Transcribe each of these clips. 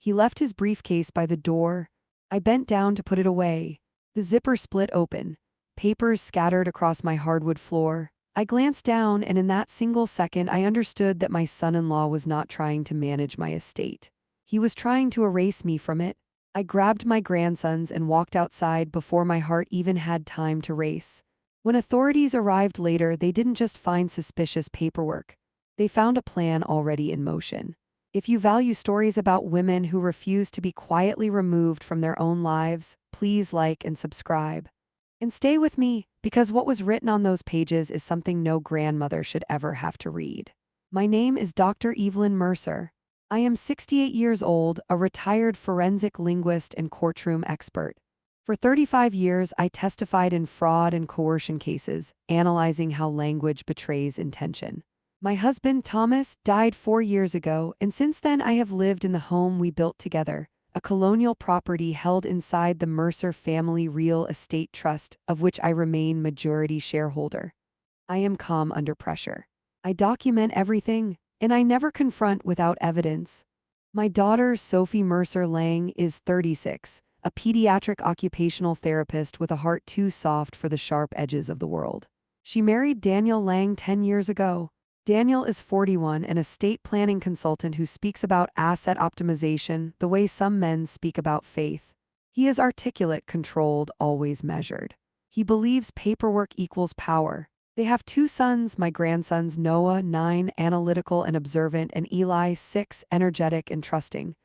He left his briefcase by the door. I bent down to put it away. The zipper split open. Papers scattered across my hardwood floor. I glanced down, and in that single second I understood that my son-in-law was not trying to manage my estate. He was trying to erase me from it. I grabbed my grandsons and walked outside before my heart even had time to race. When authorities arrived later, they didn't just find suspicious paperwork. They found a plan already in motion. If you value stories about women who refuse to be quietly removed from their own lives, please like and subscribe. And stay with me, because what was written on those pages is something no grandmother should ever have to read. My name is Dr. Evelyn Mercer. I am 68 years old, a retired forensic linguist and courtroom expert. For 35 years, I testified in fraud and coercion cases, analyzing how language betrays intention. My husband, Thomas, died 4 years ago, and since then I have lived in the home we built together, a colonial property held inside the Mercer Family Real Estate Trust, of which I remain majority shareholder. I am calm under pressure. I document everything, and I never confront without evidence. My daughter, Sophie Mercer Lang, is 36, a pediatric occupational therapist with a heart too soft for the sharp edges of the world. She married Daniel Lang 10 years ago. Daniel is 41 and a estate planning consultant who speaks about asset optimization the way some men speak about faith. He is articulate, controlled, always measured. He believes paperwork equals power. They have 2 sons, my grandsons Noah, 9, analytical and observant, and Eli, 6, energetic and trusting.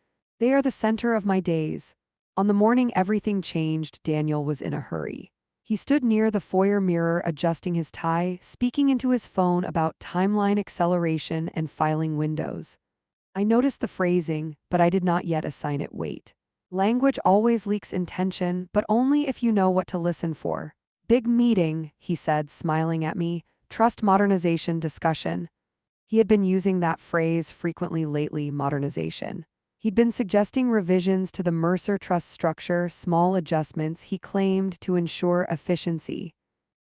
They are the center of my days. On the morning everything changed, Daniel was in a hurry. He stood near the foyer mirror adjusting his tie, speaking into his phone about timeline acceleration and filing windows. I noticed the phrasing, but I did not yet assign it weight. Language always leaks intention, but only if you know what to listen for. Big meeting, he said, smiling at me. Trust modernization discussion. He had been using that phrase frequently lately, modernization. He'd been suggesting revisions to the Mercer Trust structure, small adjustments he claimed to ensure efficiency.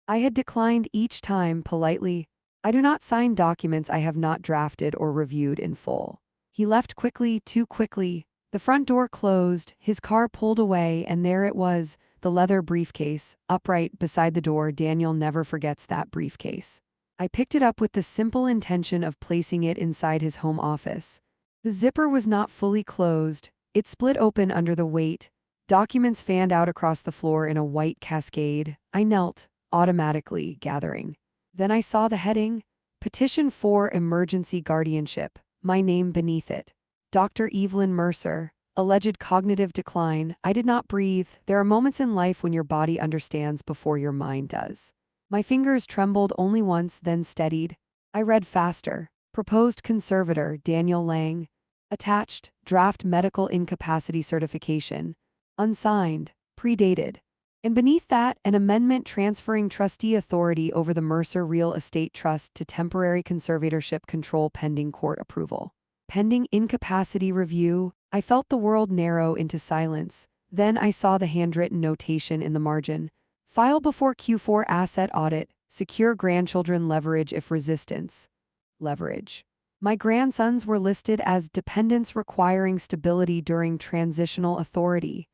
I had declined each time politely. I do not sign documents I have not drafted or reviewed in full. He left quickly, too quickly. The front door closed, his car pulled away, and there it was, the leather briefcase, upright beside the door. Daniel never forgets that briefcase. I picked it up with the simple intention of placing it inside his home office. The zipper was not fully closed. It split open under the weight. Documents fanned out across the floor in a white cascade. I knelt, automatically gathering. Then I saw the heading, Petition for Emergency Guardianship, my name beneath it. Dr. Evelyn Mercer, alleged cognitive decline. I did not breathe. There are moments in life when your body understands before your mind does. My fingers trembled only once, then steadied. I read faster. Proposed conservator, Daniel Lang. Attached, draft medical incapacity certification. Unsigned, predated. And beneath that, an amendment transferring trustee authority over the Mercer Real Estate Trust to temporary conservatorship control pending court approval. Pending incapacity review. I felt the world narrow into silence. Then I saw the handwritten notation in the margin. File before Q4 asset audit. Secure grandchildren leverage if resistance. Leverage. My grandsons were listed as dependents requiring stability during transitional authority.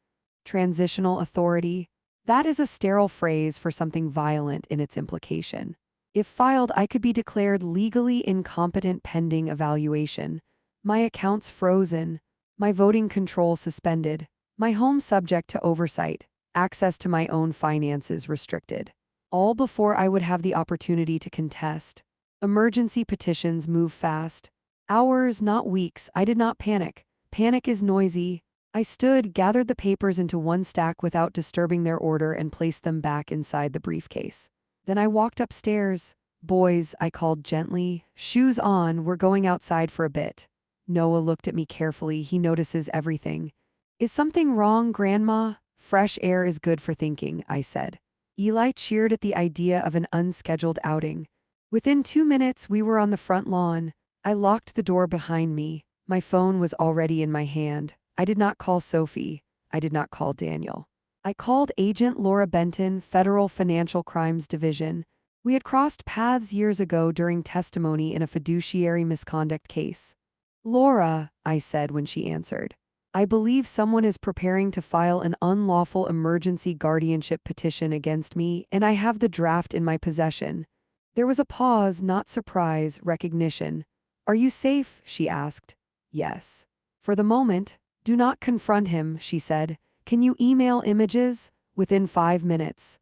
Transitional authority? That is a sterile phrase for something violent in its implication. If filed, I could be declared legally incompetent pending evaluation. My accounts frozen. My voting control suspended. My home subject to oversight. Access to my own finances restricted. All before I would have the opportunity to contest. Emergency petitions move fast. Hours, not weeks. I did not panic. Panic is noisy. I stood, gathered the papers into one stack without disturbing their order, and placed them back inside the briefcase. Then I walked upstairs. Boys, I called gently. Shoes on, we're going outside for a bit. Noah looked at me carefully. He notices everything. Is something wrong, Grandma? Fresh air is good for thinking, I said. Eli cheered at the idea of an unscheduled outing. Within 2 minutes, we were on the front lawn. I locked the door behind me. My phone was already in my hand. I did not call Sophie. I did not call Daniel. I called Agent Laura Benton, Federal Financial Crimes Division. We had crossed paths years ago during testimony in a fiduciary misconduct case. Laura, I said when she answered. I believe someone is preparing to file an unlawful emergency guardianship petition against me, and I have the draft in my possession." There was a pause, not surprise, recognition. "Are you safe?" she asked. "Yes." "For the moment." "Do not confront him," she said. "Can you email images?" "Within 5 minutes."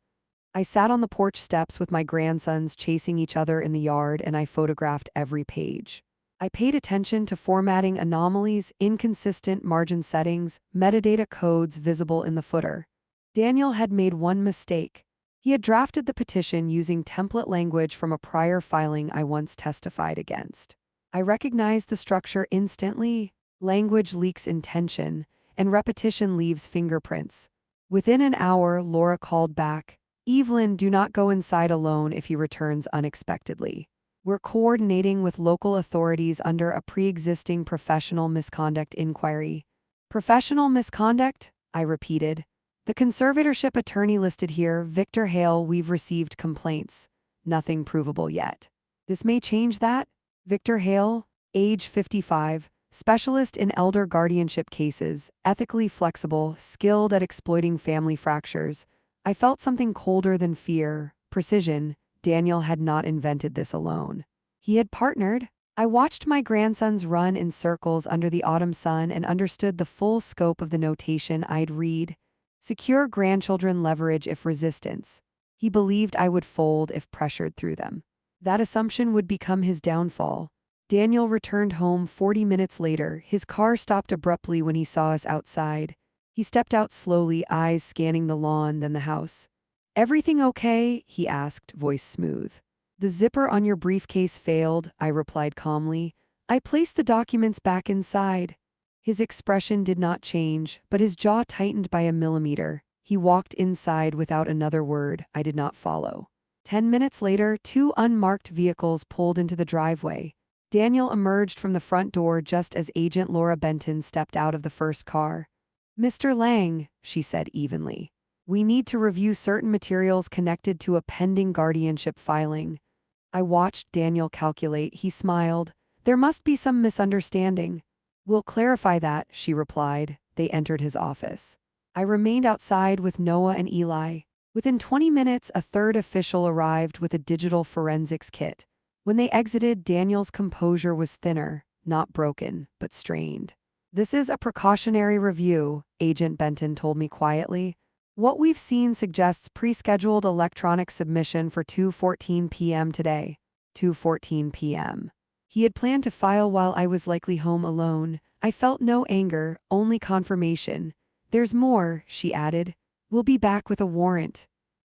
I sat on the porch steps with my grandsons chasing each other in the yard, and I photographed every page. I paid attention to formatting anomalies, inconsistent margin settings, metadata codes visible in the footer. Daniel had made one mistake. He had drafted the petition using template language from a prior filing I once testified against. I recognized the structure instantly. Language leaks intention, and repetition leaves fingerprints. Within an hour, Laura called back. "Evelyn, do not go inside alone if he returns unexpectedly. We're coordinating with local authorities under a pre-existing professional misconduct inquiry." "Professional misconduct?" I repeated. "The conservatorship attorney listed here, Victor Hale, we've received complaints. Nothing provable yet." "This may change that?" Victor Hale, age 55, specialist in elder guardianship cases, ethically flexible, skilled at exploiting family fractures. I felt something colder than fear, precision. Daniel had not invented this alone. He had partnered. I watched my grandsons run in circles under the autumn sun and understood the full scope of the notation I'd read. Secure grandchildren leverage if resistance. He believed I would fold if pressured through them. That assumption would become his downfall. Daniel returned home 40 minutes later. His car stopped abruptly when he saw us outside. He stepped out slowly, eyes scanning the lawn, then the house. "Everything okay?" he asked, voice smooth. "The zipper on your briefcase failed," I replied calmly. "I placed the documents back inside." His expression did not change, but his jaw tightened by a millimeter. He walked inside without another word. I did not follow. 10 minutes later, 2 unmarked vehicles pulled into the driveway. Daniel emerged from the front door just as Agent Laura Benton stepped out of the first car. "Mr. Lang," she said evenly, "we need to review certain materials connected to a pending guardianship filing." I watched Daniel calculate. He smiled. "There must be some misunderstanding." "We'll clarify that," she replied. They entered his office. I remained outside with Noah and Eli. Within 20 minutes, a third official arrived with a digital forensics kit. When they exited, Daniel's composure was thinner, not broken, but strained. "This is a precautionary review," Agent Benton told me quietly. "What we've seen suggests pre-scheduled electronic submission for 2:14 p.m. today." 2:14 p.m. He had planned to file while I was likely home alone. I felt no anger, only confirmation. "There's more," she added. "We'll be back with a warrant."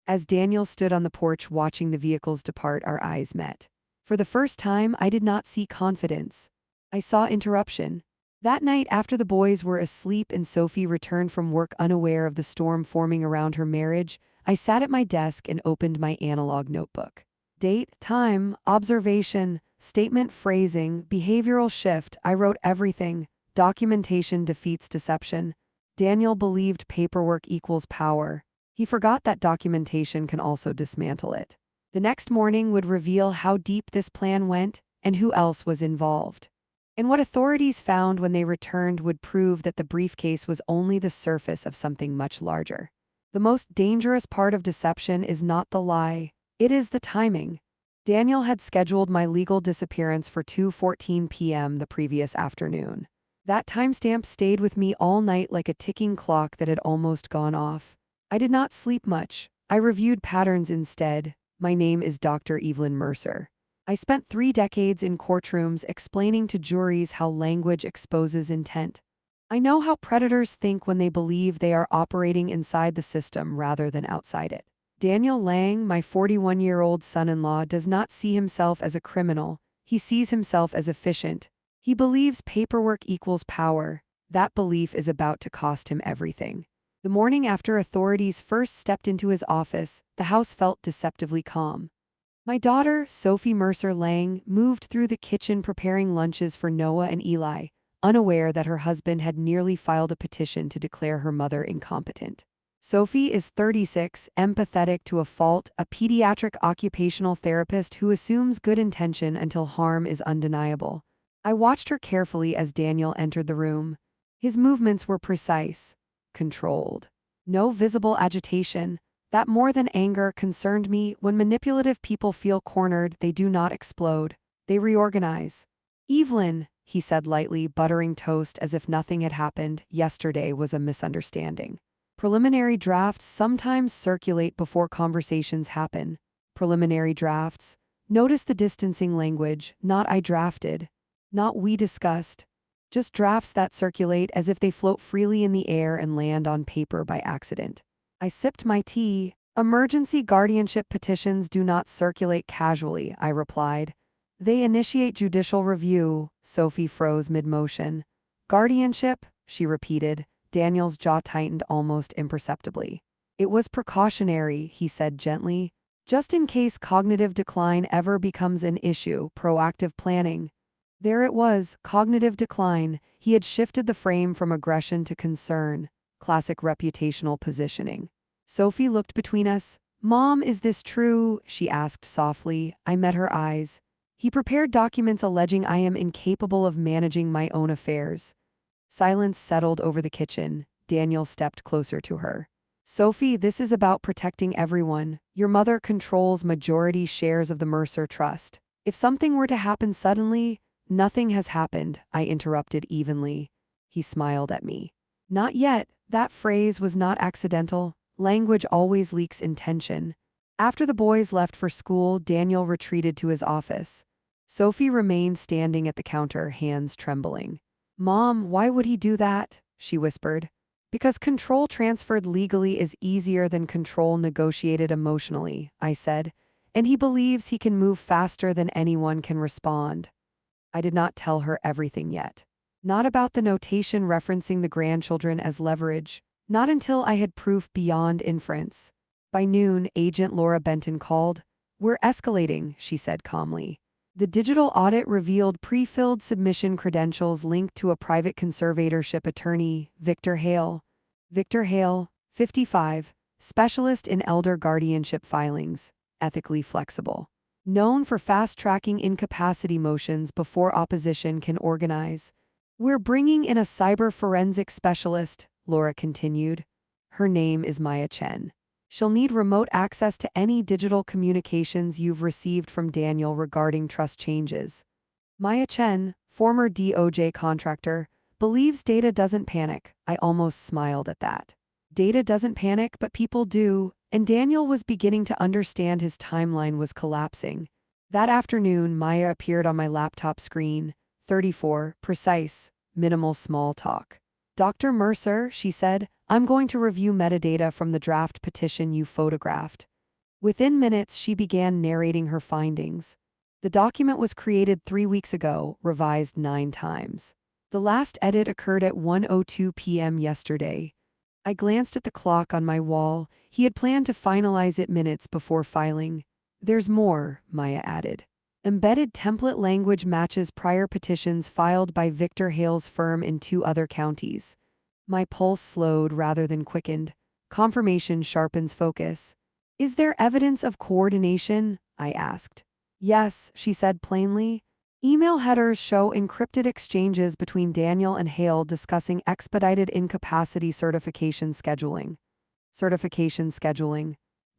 As Daniel stood on the porch watching the vehicles depart, our eyes met. For the first time, I did not see confidence. I saw interruption. That night, after the boys were asleep and Sophie returned from work unaware of the storm forming around her marriage, I sat at my desk and opened my analog notebook. Date, time, observation, statement phrasing, behavioral shift. I wrote everything. Documentation defeats deception. Daniel believed paperwork equals power. He forgot that documentation can also dismantle it. The next morning would reveal how deep this plan went and who else was involved. And what authorities found when they returned would prove that the briefcase was only the surface of something much larger. The most dangerous part of deception is not the lie, it is the timing. Daniel had scheduled my legal disappearance for 2:14 p.m. the previous afternoon. That timestamp stayed with me all night like a ticking clock that had almost gone off. I did not sleep much. I reviewed patterns instead. My name is Dr. Evelyn Mercer. I spent 3 decades in courtrooms explaining to juries how language exposes intent. I know how predators think when they believe they are operating inside the system rather than outside it. Daniel Lang, my 41-year-old son-in-law, does not see himself as a criminal. He sees himself as efficient. He believes paperwork equals power. That belief is about to cost him everything. The morning after authorities first stepped into his office, the house felt deceptively calm. My daughter, Sophie Mercer Lang, moved through the kitchen preparing lunches for Noah and Eli, unaware that her husband had nearly filed a petition to declare her mother incompetent. Sophie is 36, empathetic to a fault, a pediatric occupational therapist who assumes good intention until harm is undeniable. I watched her carefully as Daniel entered the room. His movements were precise, controlled. No visible agitation. That more than anger concerned me. When manipulative people feel cornered, they do not explode. They reorganize. Evelyn, he said lightly, buttering toast as if nothing had happened. Yesterday was a misunderstanding. Preliminary drafts sometimes circulate before conversations happen. Preliminary drafts. Notice the distancing language, not I drafted, not we discussed. Just drafts that circulate as if they float freely in the air and land on paper by accident. I sipped my tea. Emergency guardianship petitions do not circulate casually, I replied. They initiate judicial review. Sophie froze mid-motion. Guardianship, she repeated. Daniel's jaw tightened almost imperceptibly. It was precautionary, he said gently. Just in case cognitive decline ever becomes an issue, proactive planning. There it was, cognitive decline. He had shifted the frame from aggression to concern. Classic reputational positioning. Sophie looked between us. Mom, is this true? She asked softly. I met her eyes. He prepared documents alleging I am incapable of managing my own affairs. Silence settled over the kitchen. Daniel stepped closer to her. Sophie, this is about protecting everyone. Your mother controls majority shares of the Mercer Trust. If something were to happen suddenly— Nothing has happened, I interrupted evenly. He smiled at me. Not yet. That phrase was not accidental. Language always leaks intention. After the boys left for school, Daniel retreated to his office. Sophie remained standing at the counter, hands trembling. Mom, why would he do that? She whispered. Because control transferred legally is easier than control negotiated emotionally, I said. And he believes he can move faster than anyone can respond. I did not tell her everything yet. Not about the notation referencing the grandchildren as leverage. Not until I had proof beyond inference. By noon, Agent Laura Benton called. We're escalating, she said calmly. The digital audit revealed pre-filled submission credentials linked to a private conservatorship attorney, Victor Hale. Victor Hale, 55, specialist in elder guardianship filings, ethically flexible. Known for fast-tracking incapacity motions before opposition can organize. We're bringing in a cyber forensic specialist, Laura continued. Her name is Maya Chen. She'll need remote access to any digital communications you've received from Daniel regarding trust changes. Maya Chen, former DOJ contractor, believes data doesn't panic. I almost smiled at that. Data doesn't panic, but people do. And Daniel was beginning to understand his timeline was collapsing. That afternoon, Maya appeared on my laptop screen. 34, precise, minimal small talk. Dr. Mercer, she said, I'm going to review metadata from the draft petition you photographed. Within minutes, she began narrating her findings. The document was created 3 weeks ago, revised 9 times. The last edit occurred at 1:02 p.m. yesterday. I glanced at the clock on my wall. He had planned to finalize it minutes before filing. There's more, Maya added. Embedded template language matches prior petitions filed by Victor Hale's firm in 2 other counties. My pulse slowed rather than quickened. Confirmation sharpens focus. Is there evidence of coordination? I asked. Yes, she said plainly. Email headers show encrypted exchanges between Daniel and Hale discussing expedited incapacity certification scheduling.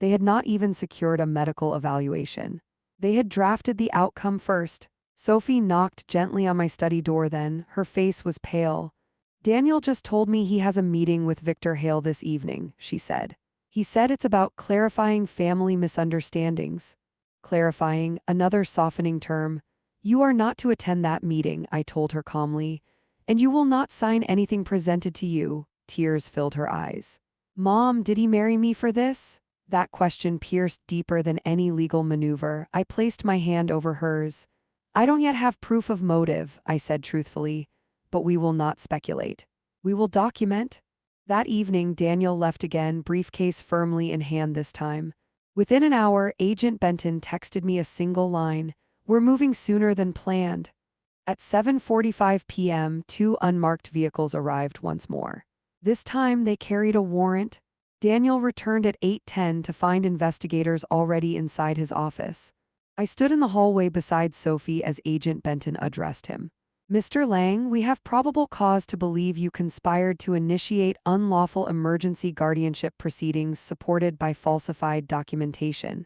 They had not even secured a medical evaluation. They had drafted the outcome first. Sophie knocked gently on my study door then. Her face was pale. Daniel just told me he has a meeting with Victor Hale this evening, she said. He said it's about clarifying family misunderstandings. Clarifying, another softening term. You are not to attend that meeting, I told her calmly. And you will not sign anything presented to you. Tears filled her eyes. Mom, did he marry me for this? That question pierced deeper than any legal maneuver. I placed my hand over hers. I don't yet have proof of motive, I said truthfully. But we will not speculate. We will document. That evening, Daniel left again, briefcase firmly in hand this time. Within an hour, Agent Benton texted me a single line. We're moving sooner than planned. At 7:45 p.m., 2 unmarked vehicles arrived once more. This time, they carried a warrant. Daniel returned at 8:10 to find investigators already inside his office. I stood in the hallway beside Sophie as Agent Benton addressed him. Mr. Lang, we have probable cause to believe you conspired to initiate unlawful emergency guardianship proceedings supported by falsified documentation.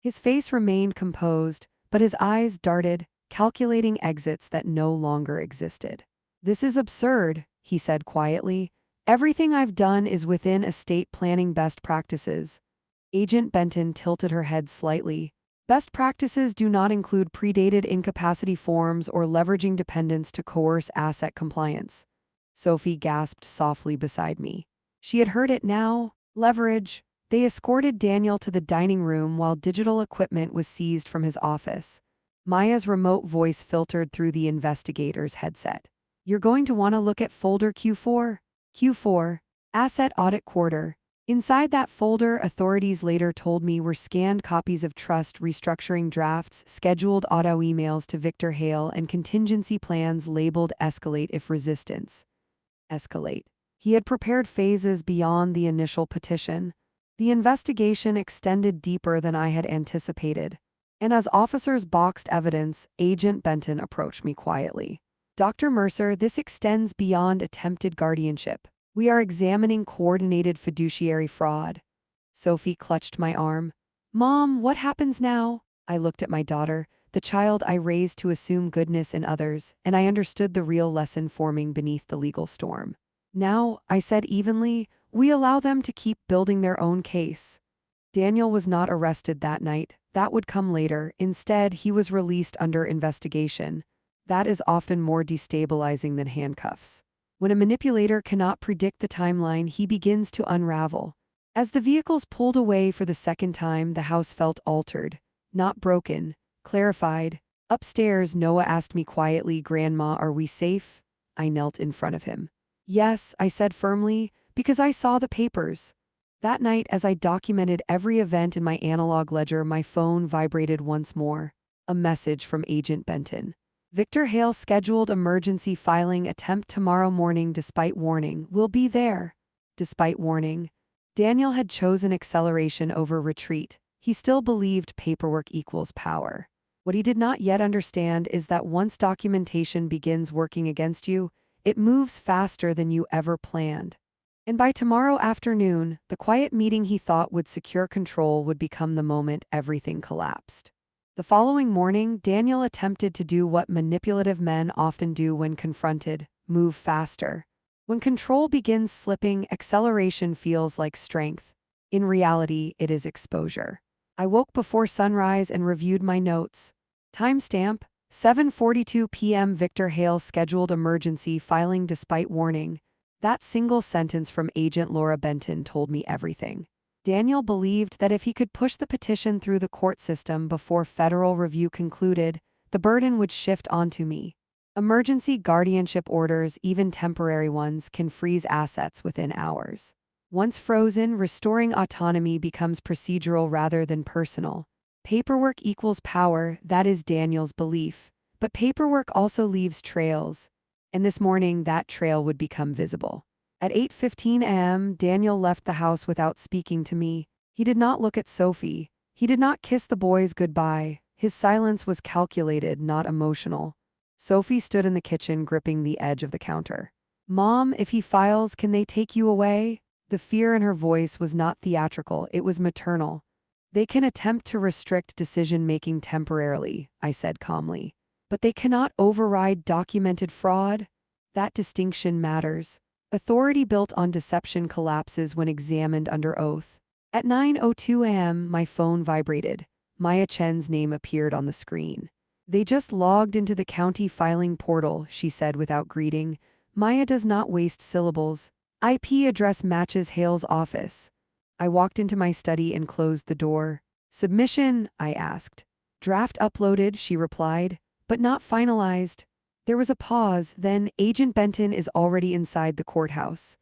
His face remained composed, but his eyes darted, calculating exits that no longer existed. This is absurd, he said quietly. Everything I've done is within estate planning best practices. Agent Benton tilted her head slightly. Best practices do not include predated incapacity forms or leveraging dependents to coerce asset compliance. Sophie gasped softly beside me. She had heard it now. Leverage. They escorted Daniel to the dining room while digital equipment was seized from his office. Maya's remote voice filtered through the investigator's headset. You're going to want to look at folder Q4. Q4. Asset Audit Quarter. Inside that folder, authorities later told me were scanned copies of trust restructuring drafts, scheduled auto emails to Victor Hale, and contingency plans labeled Escalate if resistance. Escalate. He had prepared phases beyond the initial petition. The investigation extended deeper than I had anticipated. And as officers boxed evidence, Agent Benton approached me quietly. Dr. Mercer, this extends beyond attempted guardianship. We are examining coordinated fiduciary fraud. Sophie clutched my arm. Mom, what happens now? I looked at my daughter, the child I raised to assume goodness in others, and I understood the real lesson forming beneath the legal storm. Now, I said evenly, we allow them to keep building their own case. Daniel was not arrested that night. That would come later. Instead, he was released under investigation. That is often more destabilizing than handcuffs. When a manipulator cannot predict the timeline, he begins to unravel. As the vehicles pulled away for the second time, the house felt altered, not broken, clarified. Upstairs, Noah asked me quietly, Grandma, are we safe? I knelt in front of him. Yes, I said firmly, because I saw the papers. That night, as I documented every event in my analog ledger, my phone vibrated once more. A message from Agent Benton. Victor Hale scheduled emergency filing attempt tomorrow morning despite warning. We'll be there. Despite warning. Daniel had chosen acceleration over retreat. He still believed paperwork equals power. What he did not yet understand is that once documentation begins working against you, it moves faster than you ever planned. And by tomorrow afternoon, the quiet meeting he thought would secure control would become the moment everything collapsed. The following morning, Daniel attempted to do what manipulative men often do when confronted: move faster. When control begins slipping, acceleration feels like strength. In reality, it is exposure. I woke before sunrise and reviewed my notes. Timestamp: 7:42 p.m. Victor Hale scheduled emergency filing despite warning. That single sentence from Agent Laura Benton told me everything. Daniel believed that if he could push the petition through the court system before federal review concluded, the burden would shift onto me. Emergency guardianship orders, even temporary ones, can freeze assets within hours. Once frozen, restoring autonomy becomes procedural rather than personal. Paperwork equals power, that is Daniel's belief. But paperwork also leaves trails. And this morning, that trail would become visible. At 8:15 a.m., Daniel left the house without speaking to me. He did not look at Sophie. He did not kiss the boys goodbye. His silence was calculated, not emotional. Sophie stood in the kitchen, gripping the edge of the counter. Mom, if he files, can they take you away? The fear in her voice was not theatrical, it was maternal. They can attempt to restrict decision-making temporarily, I said calmly. But they cannot override documented fraud. That distinction matters. Authority built on deception collapses when examined under oath. At 9:02 a.m., my phone vibrated. Maya Chen's name appeared on the screen. They just logged into the county filing portal, she said without greeting. Maya does not waste syllables. IP address matches Hale's office. I walked into my study and closed the door. Submission? I asked. Draft uploaded, she replied, but not finalized. There was a pause, then Agent Benton is already inside the courthouse.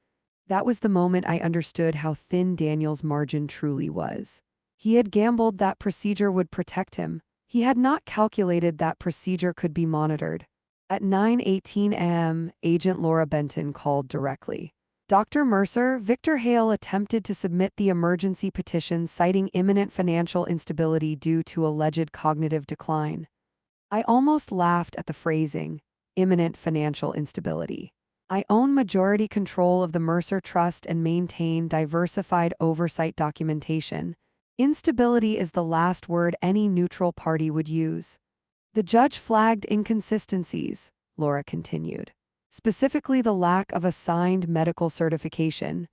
That was the moment I understood how thin Daniel's margin truly was. He had gambled that procedure would protect him. He had not calculated that procedure could be monitored. At 9:18 a.m., Agent Laura Benton called directly. Dr. Mercer, Victor Hale attempted to submit the emergency petition citing imminent financial instability due to alleged cognitive decline. I almost laughed at the phrasing. imminent financial instability. I own majority control of the Mercer Trust and maintain diversified oversight documentation. Instability is the last word any neutral party would use. The judge flagged inconsistencies, Laura continued. Specifically the lack of a signed medical certification.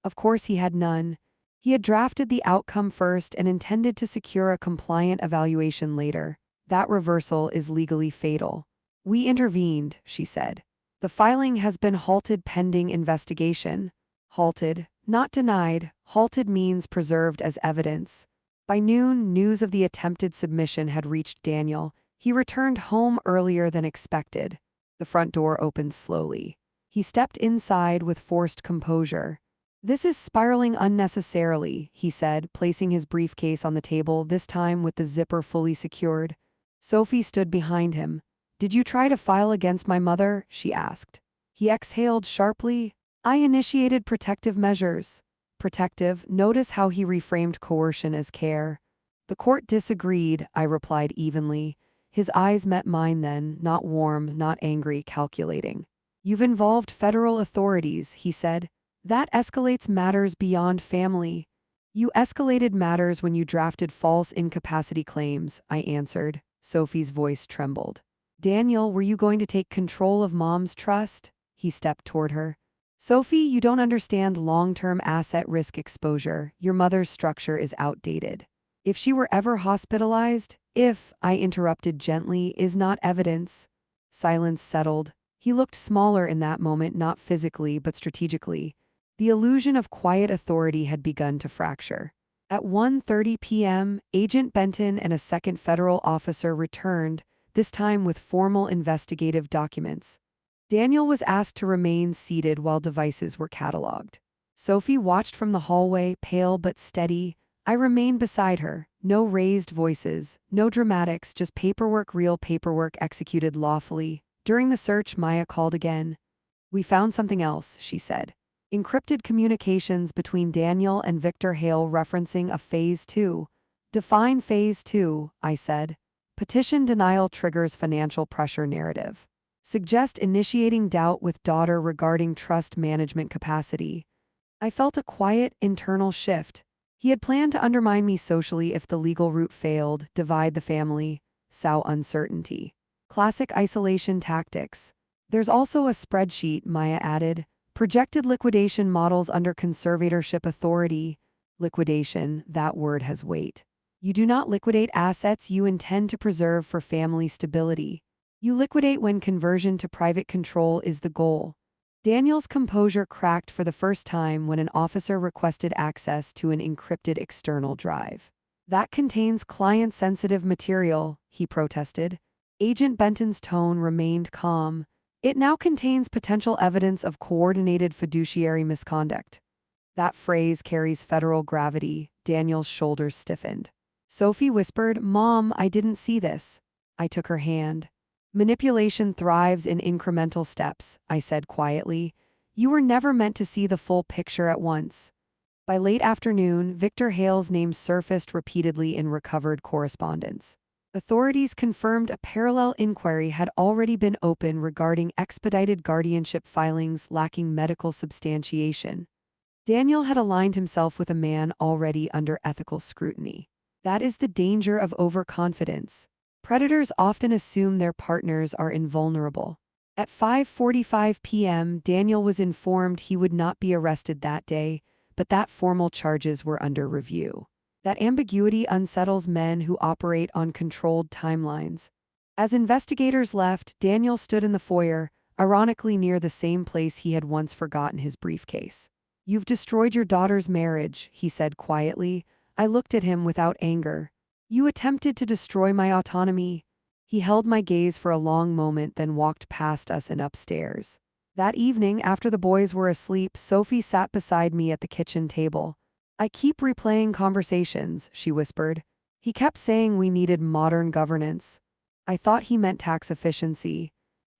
Of course he had none. He had drafted the outcome first and intended to secure a compliant evaluation later. That reversal is legally fatal. We intervened, she said. The filing has been halted pending investigation. Halted, not denied. Halted means preserved as evidence. By noon, news of the attempted submission had reached Daniel. He returned home earlier than expected. The front door opened slowly. He stepped inside with forced composure. "This is spiraling unnecessarily," he said, placing his briefcase on the table, this time with the zipper fully secured. Sophie stood behind him. "Did you try to file against my mother?" she asked. He exhaled sharply. "I initiated protective measures." Protective, notice how he reframed coercion as care. "The court disagreed," I replied evenly. His eyes met mine then, not warm, not angry, calculating. "You've involved federal authorities," he said. "That escalates matters beyond family." "You escalated matters when you drafted false incapacity claims," I answered. Sophie's voice trembled. "Daniel, were you going to take control of Mom's trust?" He stepped toward her. "Sophie, you don't understand long-term asset risk exposure. Your mother's structure is outdated. If she were ever hospitalized, I interrupted gently, is not evidence." Silence settled. He looked smaller in that moment, not physically, but strategically. The illusion of quiet authority had begun to fracture. At 1:30 p.m., Agent Benton and a second federal officer returned, this time with formal investigative documents. Daniel was asked to remain seated while devices were cataloged. Sophie watched from the hallway, pale but steady. I remained beside her. No raised voices, no dramatics, just paperwork, real paperwork executed lawfully. During the search, Maya called again. "We found something else," she said. "Encrypted communications between Daniel and Victor Hale referencing a Phase 2. "Define Phase 2, I said. "Petition denial triggers financial pressure narrative. Suggest initiating doubt with daughter regarding trust management capacity." I felt a quiet, internal shift. He had planned to undermine me socially if the legal route failed, divide the family, sow uncertainty. Classic isolation tactics. "There's also a spreadsheet," Maya added. "Projected liquidation models under conservatorship authority." Liquidation, that word has weight. You do not liquidate assets you intend to preserve for family stability. You liquidate when conversion to private control is the goal. Daniel's composure cracked for the first time when an officer requested access to an encrypted external drive. "That contains client-sensitive material," he protested. Agent Benton's tone remained calm. "It now contains potential evidence of coordinated fiduciary misconduct." That phrase carries federal gravity. Daniel's shoulders stiffened. Sophie whispered, "Mom, I didn't see this." I took her hand. "Manipulation thrives in incremental steps," I said quietly. "You were never meant to see the full picture at once." By late afternoon, Victor Hale's name surfaced repeatedly in recovered correspondence. Authorities confirmed a parallel inquiry had already been opened regarding expedited guardianship filings lacking medical substantiation. Daniel had aligned himself with a man already under ethical scrutiny. That is the danger of overconfidence. Predators often assume their partners are invulnerable. At 5:45 p.m., Daniel was informed he would not be arrested that day, but that formal charges were under review. That ambiguity unsettles men who operate on controlled timelines. As investigators left, Daniel stood in the foyer, ironically near the same place he had once forgotten his briefcase. "You've destroyed your daughter's marriage," he said quietly. I looked at him without anger. "You attempted to destroy my autonomy." He held my gaze for a long moment, then walked past us and upstairs. That evening, after the boys were asleep, Sophie sat beside me at the kitchen table. "I keep replaying conversations," she whispered. "He kept saying we needed modern governance." I thought he meant tax efficiency.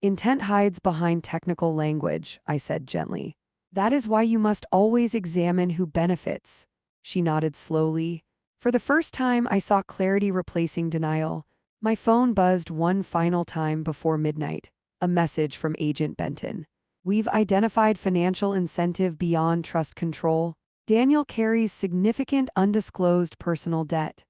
"Intent hides behind technical language," I said gently. "That is why you must always examine who benefits." She nodded slowly. For the first time, I saw clarity replacing denial. My phone buzzed one final time before midnight. A message from Agent Benton. We've identified financial incentive beyond trust control. Daniel carries significant undisclosed personal debt.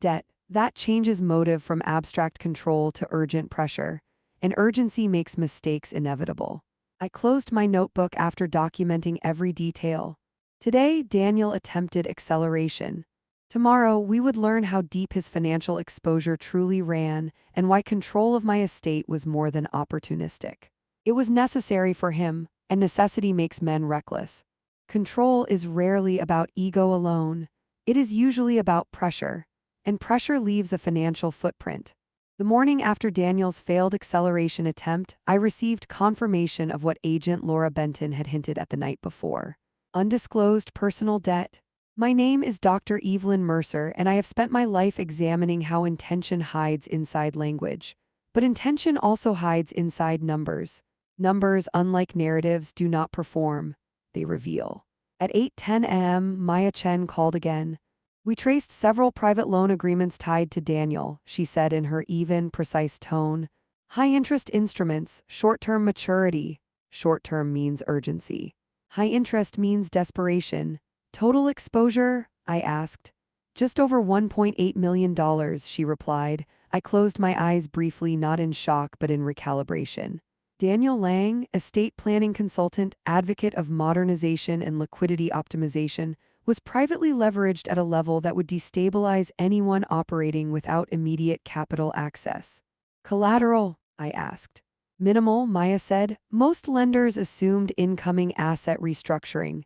Debt that changes motive from abstract control to urgent pressure, and urgency makes mistakes inevitable. I closed my notebook after documenting every detail. Today, Daniel attempted acceleration. Tomorrow, we would learn how deep his financial exposure truly ran and why control of my estate was more than opportunistic. It was necessary for him, and necessity makes men reckless. Control is rarely about ego alone. It is usually about pressure, and pressure leaves a financial footprint. The morning after Daniel's failed acceleration attempt, I received confirmation of what Agent Laura Benton had hinted at the night before. Undisclosed personal debt. My name is Dr. Evelyn Mercer, and I have spent my life examining how intention hides inside language. But intention also hides inside numbers. Numbers, unlike narratives, do not perform. They reveal. At 8:10 a.m., Maya Chen called again. We traced several private loan agreements tied to Daniel, she said in her even, precise tone. High-interest instruments, short-term maturity. Short-term means urgency. High interest means desperation. Total exposure? I asked. Just over $1.8 million, she replied. I closed my eyes briefly, not in shock but in recalibration. Daniel Lang, estate planning consultant, advocate of modernization and liquidity optimization, was privately leveraged at a level that would destabilize anyone operating without immediate capital access. Collateral? I asked. Minimal, Maya said. Most lenders assumed incoming asset restructuring.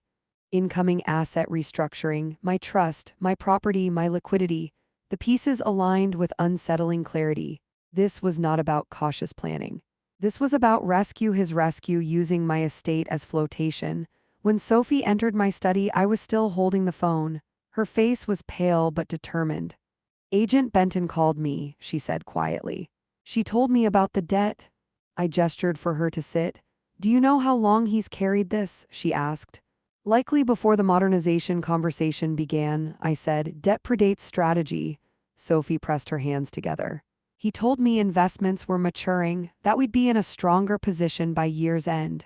Incoming asset restructuring, my trust, my property, my liquidity. The pieces aligned with unsettling clarity. This was not about cautious planning. This was about his rescue using my estate as flotation. When Sophie entered my study, I was still holding the phone. Her face was pale but determined. Agent Benton called me, she said quietly. She told me about the debt. I gestured for her to sit. Do you know how long he's carried this? She asked. Likely before the modernization conversation began, I said. Debt predates strategy. Sophie pressed her hands together. He told me investments were maturing, that we'd be in a stronger position by year's end.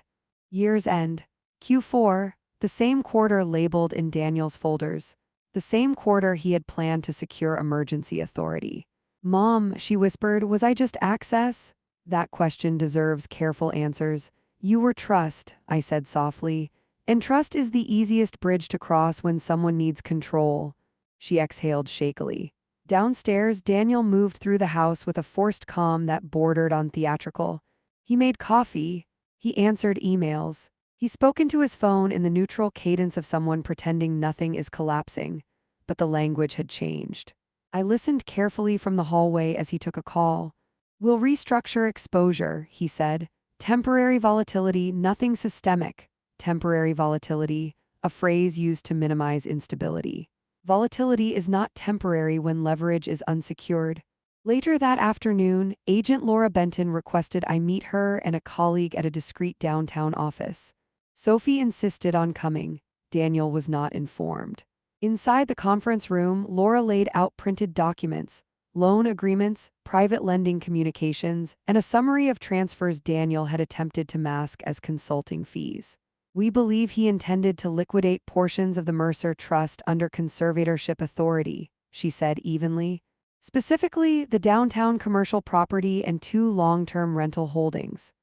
Year's end. Q4, the same quarter labeled in Daniel's folders. The same quarter he had planned to secure emergency authority. Mom, she whispered, was I just access? That question deserves careful answers. You were trust, I said softly. And trust is the easiest bridge to cross when someone needs control. She exhaled shakily. Downstairs, Daniel moved through the house with a forced calm that bordered on theatrical. He made coffee. He answered emails. He spoke into his phone in the neutral cadence of someone pretending nothing is collapsing. But the language had changed. I listened carefully from the hallway as he took a call. We'll restructure exposure, he said. Temporary volatility, nothing systemic. Temporary volatility, a phrase used to minimize instability. Volatility is not temporary when leverage is unsecured. Later that afternoon, Agent Laura Benton requested I meet her and a colleague at a discreet downtown office. Sophie insisted on coming. Daniel was not informed. Inside the conference room, Laura laid out printed documents, loan agreements, private lending communications, and a summary of transfers Daniel had attempted to mask as consulting fees. We believe he intended to liquidate portions of the Mercer Trust under conservatorship authority, she said evenly. Specifically, the downtown commercial property and 2 long-term rental holdings.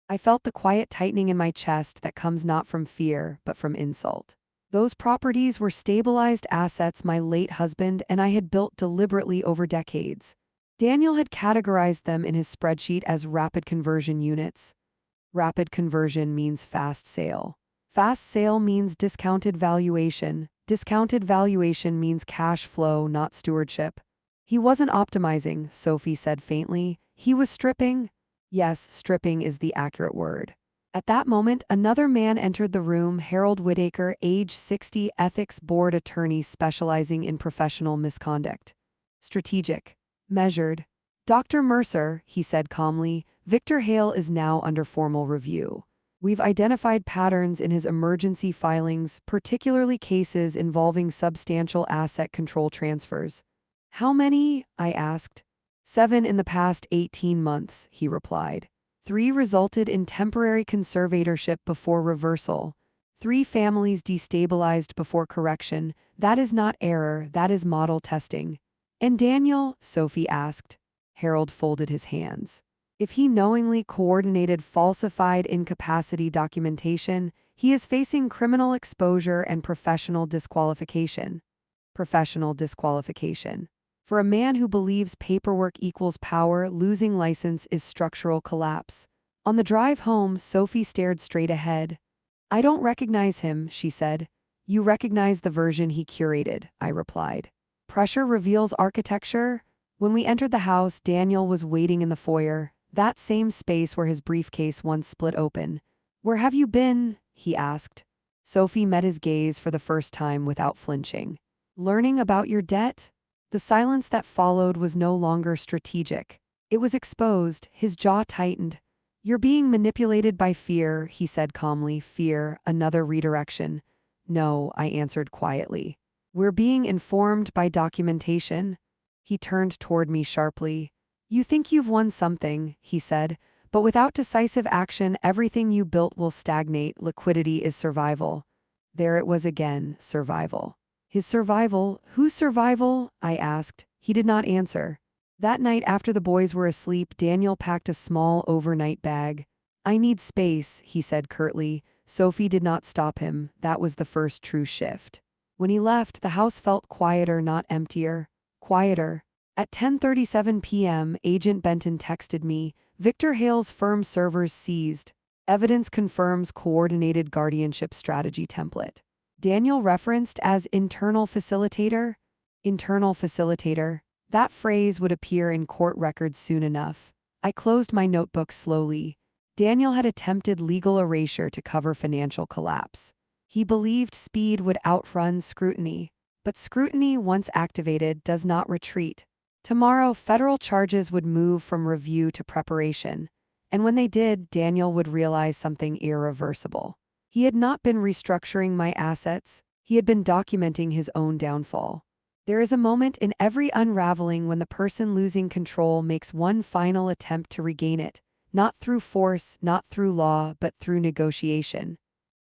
I felt the quiet tightening in my chest that comes not from fear, but from insult. Those properties were stabilized assets my late husband and I had built deliberately over decades. Daniel had categorized them in his spreadsheet as rapid conversion units. Rapid conversion means fast sale. Fast sale means discounted valuation. Discounted valuation means cash flow, not stewardship. He wasn't optimizing, Sophie said faintly. He was stripping. Yes, stripping is the accurate word. At that moment, another man entered the room, Harold Whitaker, age 60, ethics board attorney specializing in professional misconduct. Strategic. Measured. Dr. Mercer, he said calmly, Victor Hale is now under formal review. We've identified patterns in his emergency filings, particularly cases involving substantial asset control transfers. How many? I asked. 7 in the past 18 months, he replied. 3 resulted in temporary conservatorship before reversal. 3 families destabilized before correction. That is not error, that is model testing. And Daniel? Sophie asked. Harold folded his hands. If he knowingly coordinated falsified incapacity documentation, he is facing criminal exposure and professional disqualification. Professional disqualification. For a man who believes paperwork equals power, losing license is structural collapse. On the drive home, Sophie stared straight ahead. I don't recognize him, she said. You recognize the version he curated, I replied. Pressure reveals architecture. When we entered the house, Daniel was waiting in the foyer, that same space where his briefcase once split open. Where have you been? He asked. Sophie met his gaze for the first time without flinching. Learning about your debt? The silence that followed was no longer strategic. It was exposed, his jaw tightened. You're being manipulated by fear, he said calmly. Fear, another redirection. No, I answered quietly. We're being informed by documentation. He turned toward me sharply. You think you've won something, he said, but without decisive action, everything you built will stagnate. Liquidity is survival. There it was again, survival. His survival? Whose survival? I asked. He did not answer. That night after the boys were asleep, Daniel packed a small overnight bag. I need space, he said curtly. Sophie did not stop him. That was the first true shift. When he left, the house felt quieter, not emptier. Quieter. At 10:37 p.m., Agent Benton texted me, Victor Hale's firm servers seized. Evidence confirms coordinated guardianship strategy template. Daniel referenced as internal facilitator. Internal facilitator. That phrase would appear in court records soon enough. I closed my notebook slowly. Daniel had attempted legal erasure to cover financial collapse. He believed speed would outrun scrutiny. But scrutiny, once activated, does not retreat. Tomorrow, federal charges would move from review to preparation. And when they did, Daniel would realize something irreversible. He had not been restructuring my assets. He had been documenting his own downfall. There is a moment in every unraveling when the person losing control makes one final attempt to regain it, not through force, not through law, but through negotiation.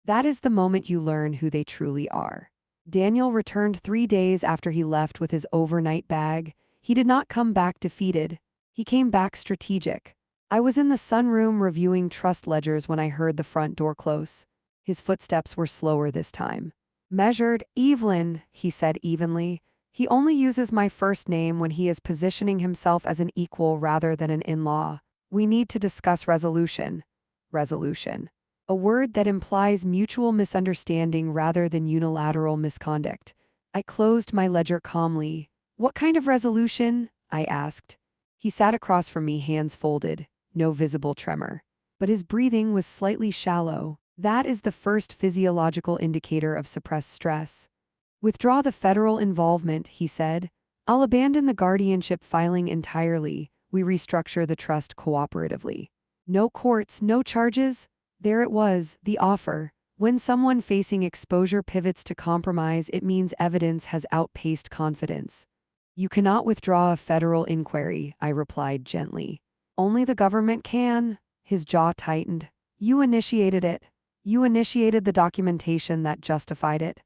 That is the moment you learn who they truly are. Daniel returned 3 days after he left with his overnight bag. He did not come back defeated. He came back strategic. I was in the sunroom reviewing trust ledgers when I heard the front door close. His footsteps were slower this time. Measured. Evelyn, he said evenly. He only uses my first name when he is positioning himself as an equal rather than an in-law. We need to discuss resolution. Resolution. A word that implies mutual misunderstanding rather than unilateral misconduct. I closed my ledger calmly. What kind of resolution? I asked. He sat across from me, hands folded, no visible tremor. But his breathing was slightly shallow. That is the first physiological indicator of suppressed stress. Withdraw the federal involvement, he said. I'll abandon the guardianship filing entirely. We restructure the trust cooperatively. No courts, no charges. There it was, the offer. When someone facing exposure pivots to compromise, it means evidence has outpaced confidence. You cannot withdraw a federal inquiry, I replied gently. Only the government can. His jaw tightened. You initiated it. You initiated the documentation that justified it.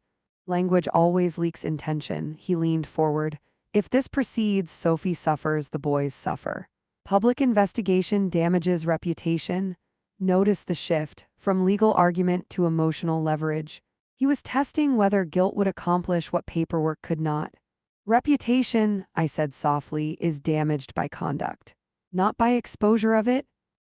Language always leaks intention. He leaned forward. If this proceeds, Sophie suffers, the boys suffer. Public investigation damages reputation. Notice the shift, from legal argument to emotional leverage. He was testing whether guilt would accomplish what paperwork could not. Reputation, I said softly, is damaged by conduct, not by exposure of it.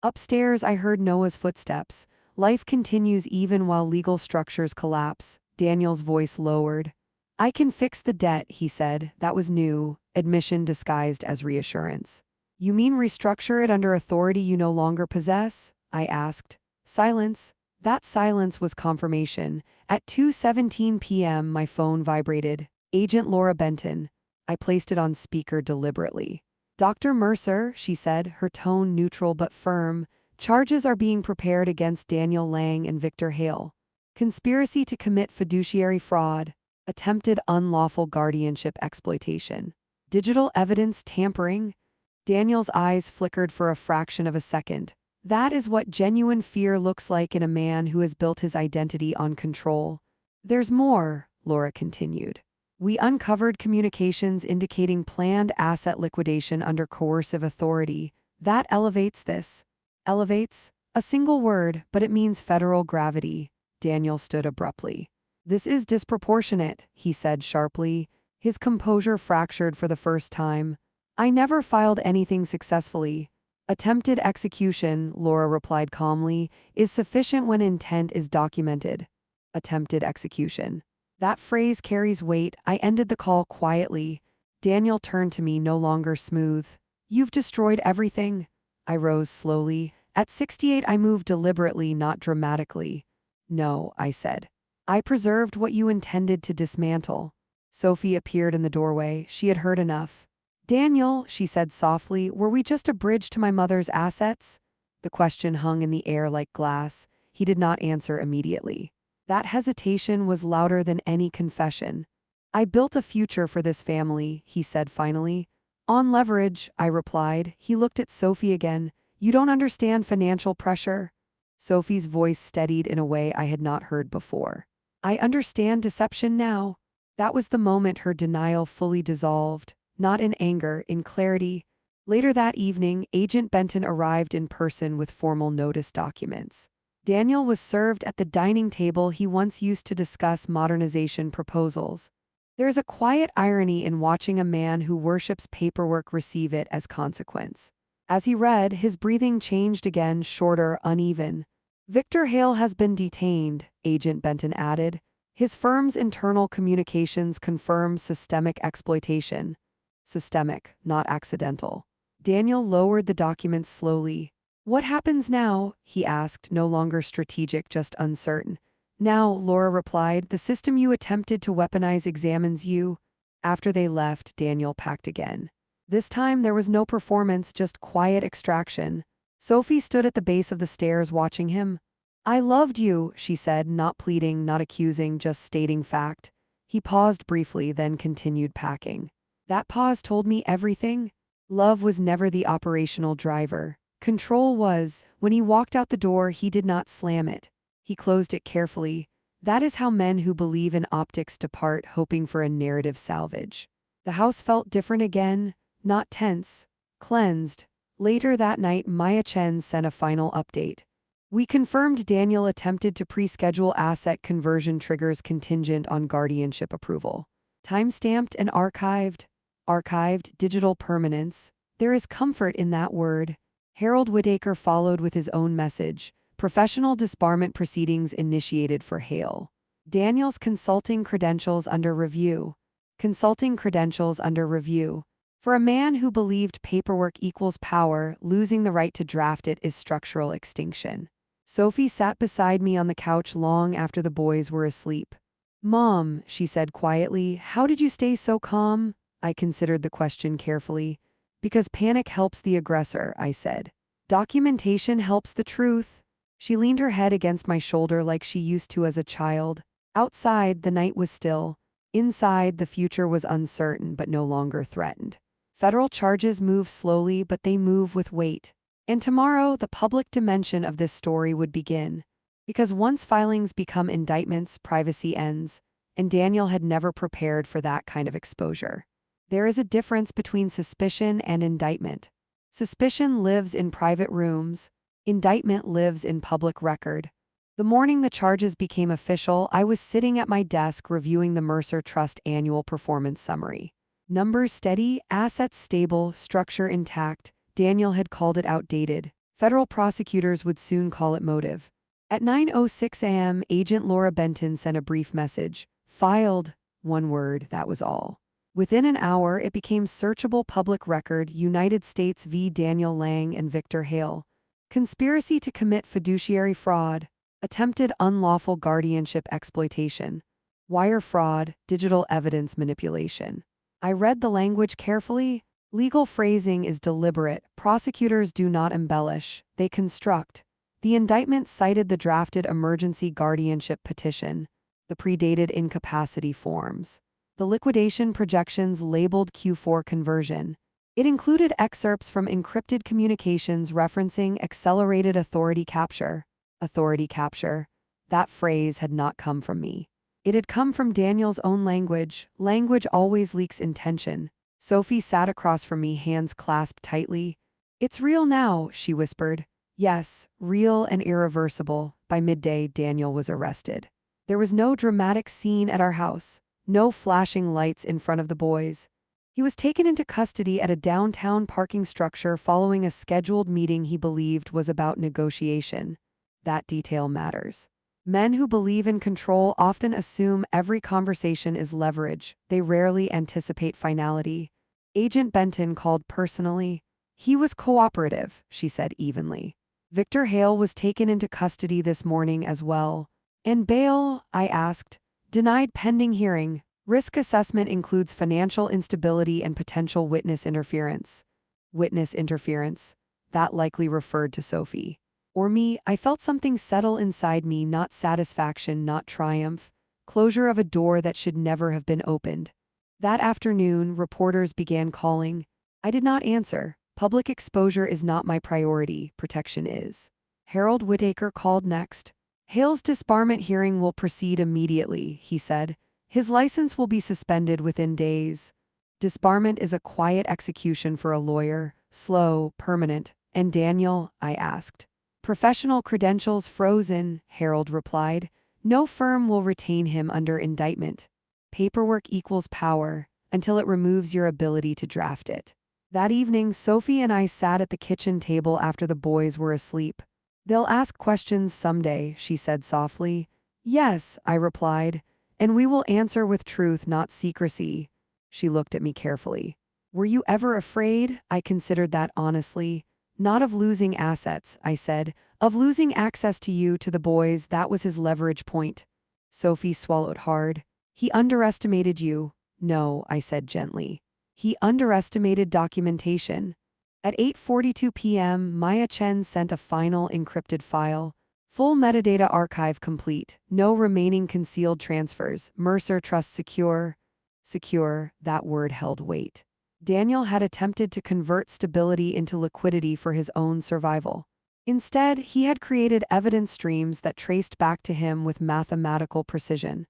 Upstairs, I heard Noah's footsteps. Life continues even while legal structures collapse. Daniel's voice lowered. I can fix the debt, he said. That was new, admission disguised as reassurance. You mean restructure it under authority you no longer possess? I asked. Silence. That silence was confirmation. At 2:17 p.m., my phone vibrated. Agent Laura Benton. I placed it on speaker deliberately. Dr. Mercer, she said, her tone neutral but firm. Charges are being prepared against Daniel Lang and Victor Hale. Conspiracy to commit fiduciary fraud. Attempted unlawful guardianship exploitation. Digital evidence tampering. Daniel's eyes flickered for a fraction of a second. That is what genuine fear looks like in a man who has built his identity on control. There's more, Laura continued. We uncovered communications indicating planned asset liquidation under coercive authority. That elevates this. Elevates? A single word, but it means federal gravity. Daniel stood abruptly. This is disproportionate, he said sharply, his composure fractured for the first time. I never filed anything successfully. Attempted execution, Laura replied calmly, is sufficient when intent is documented. Attempted execution. That phrase carries weight. I ended the call quietly. Daniel turned to me, no longer smooth. You've destroyed everything. I rose slowly. At 68, I moved deliberately, not dramatically. No, I said. I preserved what you intended to dismantle. Sophie appeared in the doorway. She had heard enough. Daniel, she said softly, were we just a bridge to my mother's assets? The question hung in the air like glass. He did not answer immediately. That hesitation was louder than any confession. I built a future for this family, he said finally. On leverage, I replied. He looked at Sophie again. You don't understand financial pressure. Sophie's voice steadied in a way I had not heard before. I understand deception now. That was the moment her denial fully dissolved. Not in anger, in clarity. Later that evening, Agent Benton arrived in person with formal notice documents. Daniel was served at the dining table he once used to discuss modernization proposals. There is a quiet irony in watching a man who worships paperwork receive it as consequence. As he read, his breathing changed again, shorter, uneven. Victor Hale has been detained, Agent Benton added. His firm's internal communications confirm systemic exploitation. Systemic, not accidental. Daniel lowered the documents slowly. What happens now? He asked, no longer strategic, just uncertain. Now, Laura replied, the system you attempted to weaponize examines you. After they left, Daniel packed again. This time there was no performance, just quiet extraction. Sophie stood at the base of the stairs watching him. I loved you, she said, not pleading, not accusing, just stating fact. He paused briefly, then continued packing. That pause told me everything. Love was never the operational driver. Control was. When he walked out the door, he did not slam it. He closed it carefully. That is how men who believe in optics depart, hoping for a narrative salvage. The house felt different again, not tense, cleansed. Later that night, Maya Chen sent a final update. We confirmed Daniel attempted to pre-schedule asset conversion triggers contingent on guardianship approval. Time-stamped and archived. Archived, digital permanence. There is comfort in that word. Harold Whitaker followed with his own message. Professional disbarment proceedings initiated for Hale. Daniel's consulting credentials under review. Consulting credentials under review. For a man who believed paperwork equals power, losing the right to draft it is structural extinction. Sophie sat beside me on the couch long after the boys were asleep. Mom, she said quietly, how did you stay so calm? I considered the question carefully. Because panic helps the aggressor, I said. Documentation helps the truth. She leaned her head against my shoulder like she used to as a child. Outside, the night was still. Inside, the future was uncertain but no longer threatened. Federal charges move slowly, but they move with weight. And tomorrow, the public dimension of this story would begin. Because once filings become indictments, privacy ends. And Daniel had never prepared for that kind of exposure. There is a difference between suspicion and indictment. Suspicion lives in private rooms. Indictment lives in public record. The morning the charges became official, I was sitting at my desk reviewing the Mercer Trust annual performance summary. Numbers steady, assets stable, structure intact. Daniel had called it outdated. Federal prosecutors would soon call it motive. At 9:06 a.m., Agent Laura Benton sent a brief message. Filed. One word, that was all. Within an hour, it became searchable public record, United States v. Daniel Lang and Victor Hale. Conspiracy to commit fiduciary fraud. Attempted unlawful guardianship exploitation. Wire fraud, digital evidence manipulation. I read the language carefully. Legal phrasing is deliberate. Prosecutors do not embellish, they construct. The indictment cited the drafted emergency guardianship petition, the predated incapacity forms. The liquidation projections labeled Q4 conversion. It included excerpts from encrypted communications referencing accelerated authority capture. Authority capture. That phrase had not come from me. It had come from Daniel's own language. Language always leaks intention. Sophie sat across from me, hands clasped tightly. "It's real now," she whispered. Yes, real and irreversible. By midday, Daniel was arrested. There was no dramatic scene at our house, no flashing lights in front of the boys. He was taken into custody at a downtown parking structure following a scheduled meeting he believed was about negotiation. That detail matters. Men who believe in control often assume every conversation is leverage. They rarely anticipate finality. Agent Benton called personally. "He was cooperative," she said evenly. "Victor Hale was taken into custody this morning as well." "And bail?" I asked. "Denied pending hearing. Risk assessment includes financial instability and potential witness interference." Witness interference? That likely referred to Sophie. Or me. I felt something settle inside me, not satisfaction, not triumph. Closure of a door that should never have been opened. That afternoon, reporters began calling. I did not answer. Public exposure is not my priority, protection is. Harold Whittaker called next. "Hale's disbarment hearing will proceed immediately," he said. "His license will be suspended within days." Disbarment is a quiet execution for a lawyer, slow, permanent. "And Daniel?" I asked. "Professional credentials frozen," Harold replied. "No firm will retain him under indictment. Paperwork equals power, until it removes your ability to draft it." That evening, Sophie and I sat at the kitchen table after the boys were asleep. "They'll ask questions someday," she said softly. "Yes," I replied, "and we will answer with truth, not secrecy." She looked at me carefully. "Were you ever afraid?" I considered that honestly. "Not of losing assets," I said. "Of losing access to you, to the boys. That was his leverage point." Sophie swallowed hard. "He underestimated you." "No," I said gently. "He underestimated documentation." At 8:42 p.m., Maya Chen sent a final encrypted file. "Full metadata archive complete. No remaining concealed transfers. Mercer Trust secure." Secure, that word held weight. Daniel had attempted to convert stability into liquidity for his own survival. Instead, he had created evidence streams that traced back to him with mathematical precision.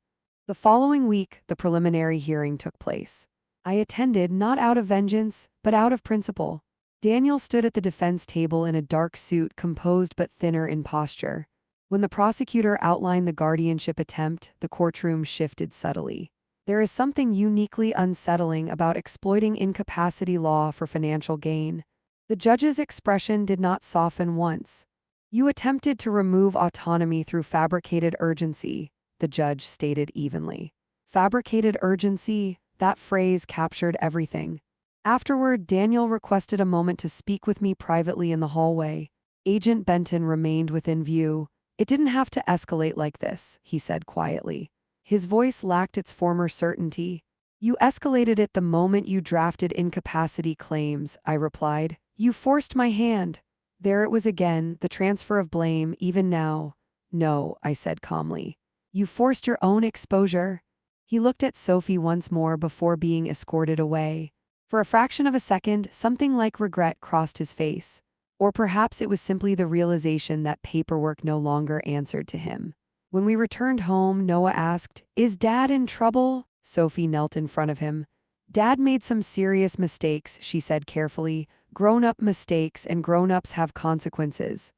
The following week, the preliminary hearing took place. I attended not out of vengeance, but out of principle. Daniel stood at the defense table in a dark suit, composed but thinner in posture. When the prosecutor outlined the guardianship attempt, the courtroom shifted subtly. There is something uniquely unsettling about exploiting incapacity law for financial gain. The judge's expression did not soften once. "You attempted to remove autonomy through fabricated urgency," the judge stated evenly. Fabricated urgency? That phrase captured everything. Afterward, Daniel requested a moment to speak with me privately in the hallway. Agent Benton remained within view. "It didn't have to escalate like this," he said quietly. His voice lacked its former certainty. "You escalated it the moment you drafted incapacity claims," I replied. "You forced my hand." There it was again, the transfer of blame, even now. "No," I said calmly. "You forced your own exposure." He looked at Sophie once more before being escorted away. For a fraction of a second, something like regret crossed his face. Or perhaps it was simply the realization that paperwork no longer answered to him. When we returned home, Noah asked, "Is Dad in trouble?" Sophie knelt in front of him. "Dad made some serious mistakes," she said carefully. "Grown-up mistakes, and grown-ups have consequences."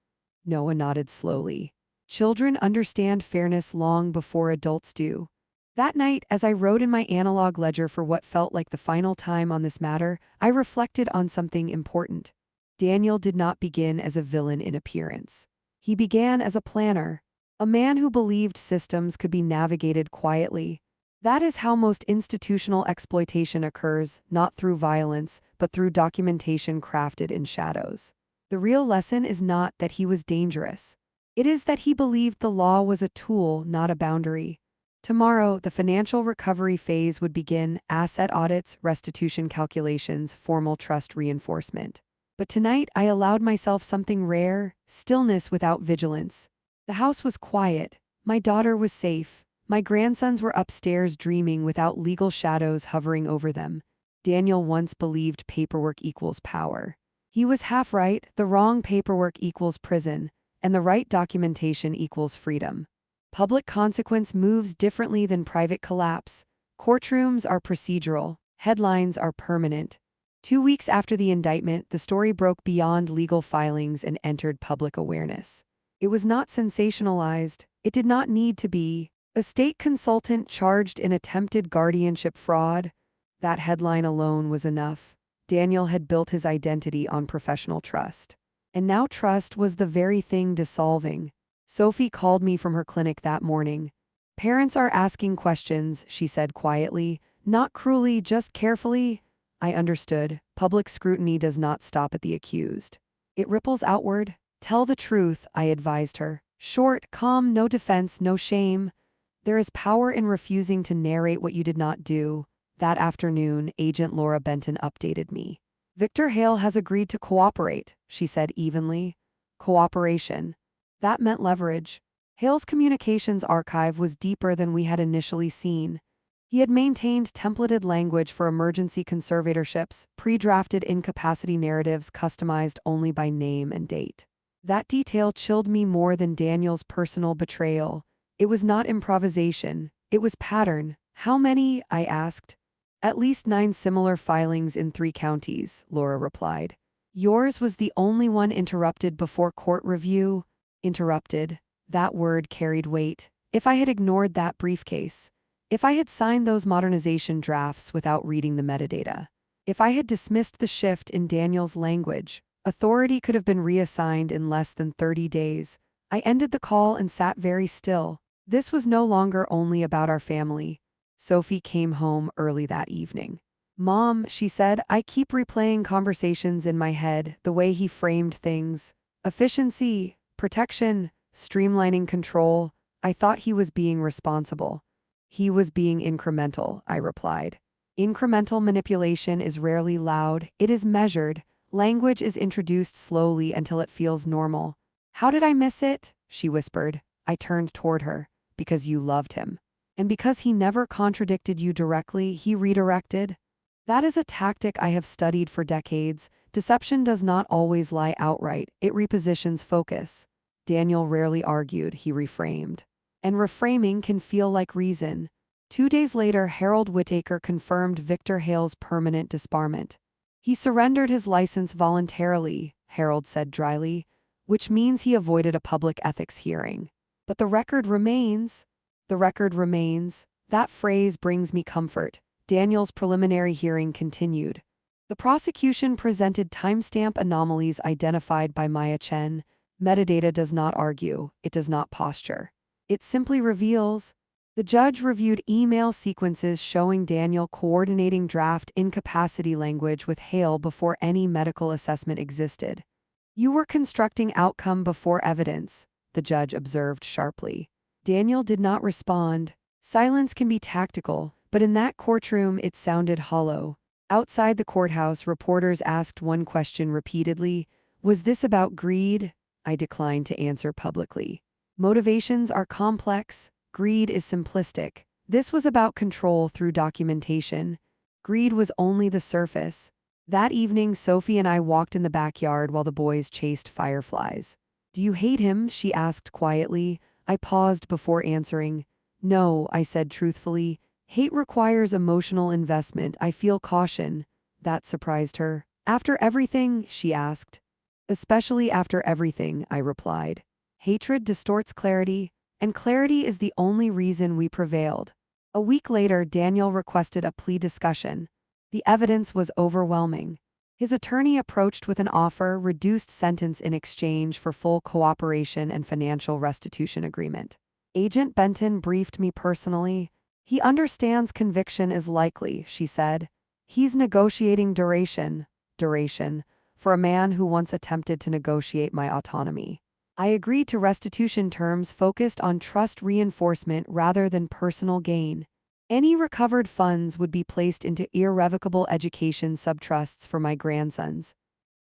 Noah nodded slowly. "Children understand fairness long before adults do." That night, as I wrote in my analog ledger for what felt like the final time on this matter, I reflected on something important. Daniel did not begin as a villain in appearance. He began as a planner, a man who believed systems could be navigated quietly. That is how most institutional exploitation occurs, not through violence, but through documentation crafted in shadows. The real lesson is not that he was dangerous. It is that he believed the law was a tool, not a boundary. Tomorrow, the financial recovery phase would begin: asset audits, restitution calculations, formal trust reinforcement. But tonight, I allowed myself something rare: stillness without vigilance. The house was quiet. My daughter was safe. My grandsons were upstairs dreaming without legal shadows hovering over them. Daniel once believed paperwork equals power. He was half right, the wrong paperwork equals prison, and the right documentation equals freedom. Public consequence moves differently than private collapse. Courtrooms are procedural, headlines are permanent. 2 weeks after the indictment, the story broke beyond legal filings and entered public awareness. It was not sensationalized. It did not need to be. A state consultant charged in attempted guardianship fraud. That headline alone was enough. Daniel had built his identity on professional trust. And now trust was the very thing dissolving. Sophie called me from her clinic that morning. "Parents are asking questions," she said quietly. "Not cruelly, just carefully." I understood. Public scrutiny does not stop at the accused. It ripples outward. "Tell the truth," I advised her. "Short, calm, no defense, no shame." There is power in refusing to narrate what you did not do. That afternoon, Agent Laura Benton updated me. "Victor Hale has agreed to cooperate," she said evenly. Cooperation. That meant leverage. Hale's communications archive was deeper than we had initially seen. He had maintained templated language for emergency conservatorships, pre-drafted incapacity narratives customized only by name and date. That detail chilled me more than Daniel's personal betrayal. It was not improvisation. It was pattern. "How many?" I asked. "At least 9 similar filings in 3 counties," Laura replied. "Yours was the only one interrupted before court review." Interrupted. That word carried weight. If I had ignored that briefcase, if I had signed those modernization drafts without reading the metadata, if I had dismissed the shift in Daniel's language, authority could have been reassigned in less than 30 days. I ended the call and sat very still. This was no longer only about our family. Sophie came home early that evening. "Mom," she said, "I keep replaying conversations in my head, the way he framed things. Efficiency, protection, streamlining control. I thought he was being responsible." "He was being incremental," I replied. "Incremental manipulation is rarely loud. It is measured. Language is introduced slowly until it feels normal." "How did I miss it?" she whispered. I turned toward her. "Because you loved him. And because he never contradicted you directly, he redirected." That is a tactic I have studied for decades. Deception does not always lie outright. It repositions focus. Daniel rarely argued, he reframed. And reframing can feel like reason. 2 days later, Harold Whittaker confirmed Victor Hale's permanent disbarment. "He surrendered his license voluntarily," Harold said dryly, "which means he avoided a public ethics hearing. But the record remains." The record remains. That phrase brings me comfort. Daniel's preliminary hearing continued. The prosecution presented timestamp anomalies identified by Maya Chen. Metadata does not argue, it does not posture. It simply reveals. The judge reviewed email sequences showing Daniel coordinating draft incapacity language with Hale before any medical assessment existed. "You were constructing outcome before evidence," the judge observed sharply. Daniel did not respond. Silence can be tactical, but in that courtroom it sounded hollow. Outside the courthouse, reporters asked one question repeatedly. "Was this about greed?" I declined to answer publicly. Motivations are complex. Greed is simplistic. This was about control through documentation. Greed was only the surface. That evening, Sophie and I walked in the backyard while the boys chased fireflies. "Do you hate him?" she asked quietly. I paused before answering. "No," I said truthfully. "Hate requires emotional investment. I feel caution." That surprised her. "After everything?" she asked. "Especially after everything," I replied. Hatred distorts clarity, and clarity is the only reason we prevailed. A week later, Daniel requested a plea discussion. The evidence was overwhelming. His attorney approached with an offer, reduced sentence in exchange for full cooperation and financial restitution agreement. Agent Benton briefed me personally. "He understands conviction is likely," she said. "He's negotiating duration. Duration. For a man who once attempted to negotiate my autonomy." I agreed to restitution terms focused on trust reinforcement rather than personal gain. Any recovered funds would be placed into irrevocable education subtrusts for my grandsons.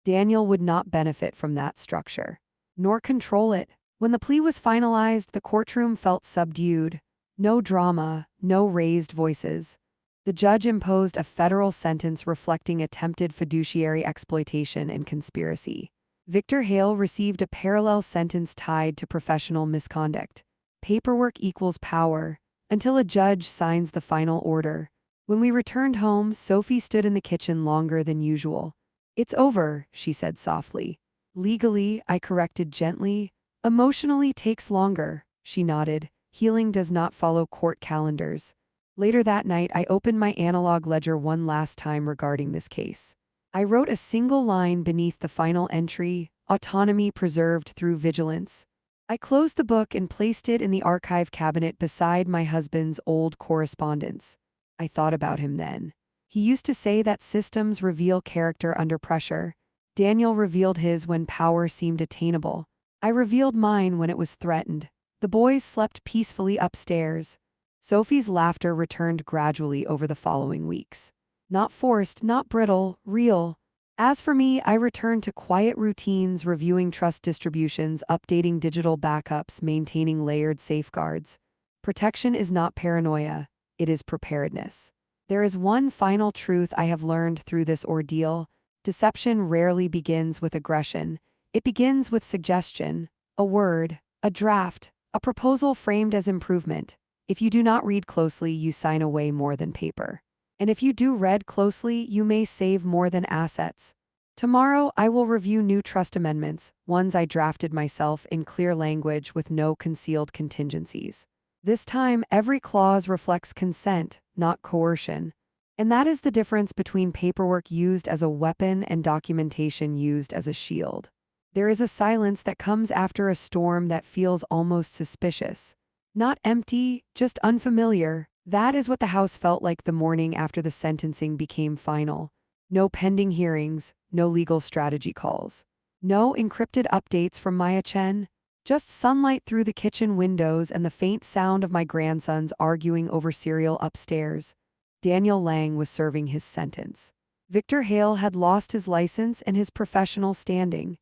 Daniel would not benefit from that structure, nor control it. When the plea was finalized, the courtroom felt subdued. No drama, no raised voices. The judge imposed a federal sentence reflecting attempted fiduciary exploitation and conspiracy. Victor Hale received a parallel sentence tied to professional misconduct. Paperwork equals power, until a judge signs the final order. When we returned home, Sophie stood in the kitchen longer than usual. "It's over," she said softly. "Legally," I corrected gently. "Emotionally takes longer," she nodded. "Healing does not follow court calendars." Later that night, I opened my analog ledger one last time regarding this case. I wrote a single line beneath the final entry, "Autonomy preserved through vigilance." I closed the book and placed it in the archive cabinet beside my husband's old correspondence. I thought about him then. He used to say that systems reveal character under pressure. Daniel revealed his when power seemed attainable. I revealed mine when it was threatened. The boys slept peacefully upstairs. Sophie's laughter returned gradually over the following weeks. Not forced, not brittle, real. As for me, I returned to quiet routines, reviewing trust distributions, updating digital backups, maintaining layered safeguards. Protection is not paranoia, it is preparedness. There is one final truth I have learned through this ordeal. Deception rarely begins with aggression. It begins with suggestion, a word, a draft, a proposal framed as improvement. If you do not read closely, you sign away more than paper. And if you do read closely, you may save more than assets. Tomorrow, I will review new trust amendments, ones I drafted myself in clear language with no concealed contingencies. This time, every clause reflects consent, not coercion. And that is the difference between paperwork used as a weapon and documentation used as a shield. There is a silence that comes after a storm that feels almost suspicious. Not empty, just unfamiliar. That is what the house felt like the morning after the sentencing became final. No pending hearings, no legal strategy calls. No encrypted updates from Maya Chen. Just sunlight through the kitchen windows and the faint sound of my grandsons arguing over cereal upstairs. Daniel Lang was serving his sentence. Victor Hale had lost his license and his professional standing.